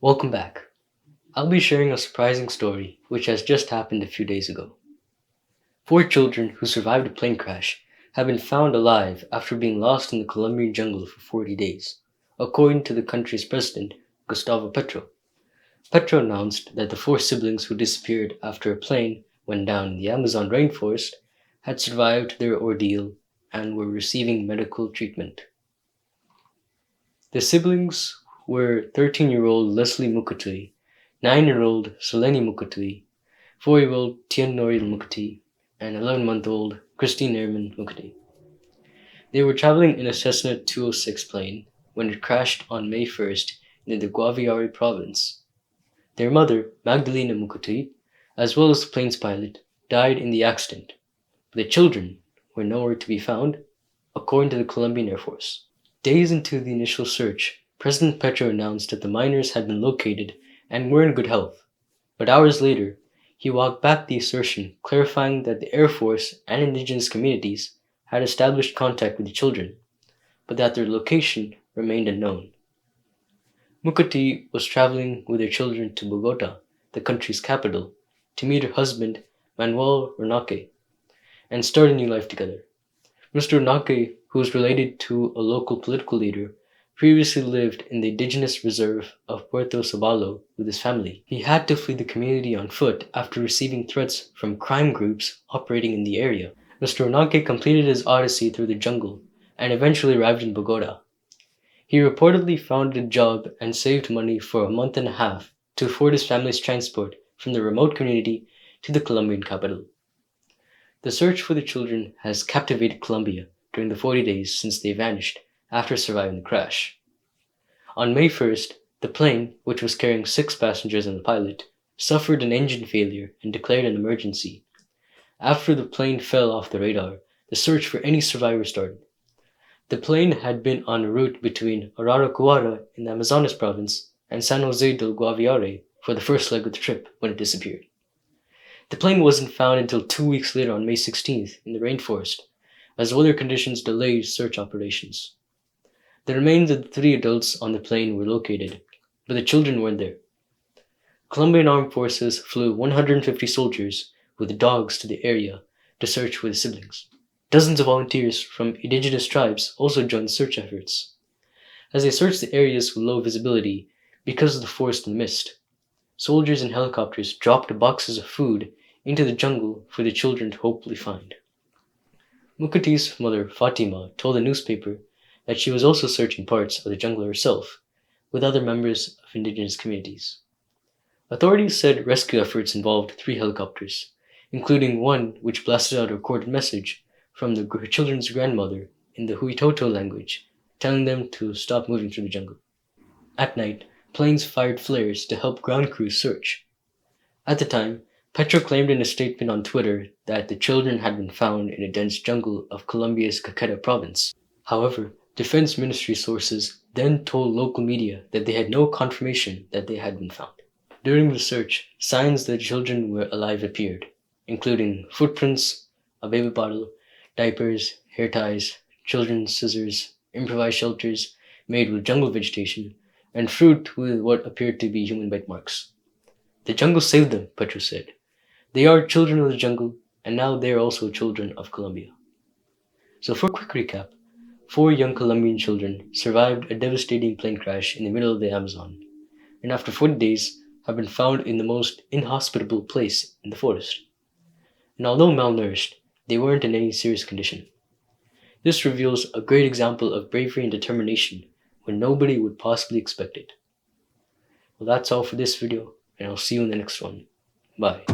Welcome back. I'll be sharing a surprising story which has just happened a few days ago. Four children who survived a plane crash have been found alive after being lost in the Colombian jungle for 40 days, according to the country's president, Gustavo Petro. Petro announced that the four siblings who disappeared after a plane went down in the Amazon rainforest had survived their ordeal and were receiving medical treatment. The siblings were 13-year-old Leslie Mukutui, 9-year-old Seleni Mukutui, 4-year-old Tien Noril Mukti, and 11-month-old Christine Ehrman Mukti. They were traveling in a Cessna 206 plane when it crashed on May 1st near the Guaviare province. Their mother, Magdalena Mukti, as well as the plane's pilot, died in the accident, but the children were nowhere to be found, according to the Colombian Air Force. Days into the initial search, President Petro announced that the miners had been located and were in good health, but hours later, he walked back the assertion, clarifying that the Air Force and indigenous communities had established contact with the children, but that their location remained unknown. Mukati was traveling with her children to Bogota, the country's capital, to meet her husband, Manuel Renaque, and start a new life together. Mr. Renaque, who was related to a local political leader, previously lived in the indigenous reserve of Puerto Sabalo with his family. He had to flee the community on foot after receiving threats from crime groups operating in the area. Mr. Renaque completed his odyssey through the jungle and eventually arrived in Bogota. He reportedly found a job and saved money for a month and a half to afford his family's transport from the remote community to the Colombian capital. The search for the children has captivated Colombia during the 40 days since they vanished after surviving the crash. On May 1st, the plane, which was carrying 6 passengers and the pilot, suffered an engine failure and declared an emergency. After the plane fell off the radar, the search for any survivors started. The plane had been on a route between Araraquara in the Amazonas province and San Jose del Guaviare for the first leg of the trip when it disappeared. The plane wasn't found until 2 weeks later on May 16th in the rainforest, as weather conditions delayed search operations. The remains of the 3 adults on the plane were located, but the children weren't there. Colombian armed forces flew 150 soldiers with dogs to the area to search for the siblings. Dozens of volunteers from indigenous tribes also joined search efforts. As they searched the areas with low visibility because of the forest and mist, soldiers and helicopters dropped boxes of food into the jungle for the children to hopefully find. Mukati's mother, Fatima, told the newspaper that she was also searching parts of the jungle herself, with other members of indigenous communities. Authorities said rescue efforts involved 3 helicopters, including one which blasted out a recorded message from the children's grandmother in the Huitoto language, telling them to stop moving through the jungle. At night, planes fired flares to help ground crews search. At the time, Petro claimed in a statement on Twitter that the children had been found in a dense jungle of Colombia's Caqueta province. However, Defense Ministry sources then told local media that they had no confirmation that they had been found. During the search, signs that children were alive appeared, including footprints, a baby bottle, diapers, hair ties, children's scissors, improvised shelters made with jungle vegetation, and fruit with what appeared to be human bite marks. The jungle saved them, Petro said. They are children of the jungle, and now they are also children of Colombia. So for a quick recap, 4 young Colombian children survived a devastating plane crash in the middle of the Amazon, and after 40 days have been found in the most inhospitable place in the forest. And although malnourished, they weren't in any serious condition. This reveals a great example of bravery and determination when nobody would possibly expect it. Well, that's all for this video, and I'll see you in the next one. Bye.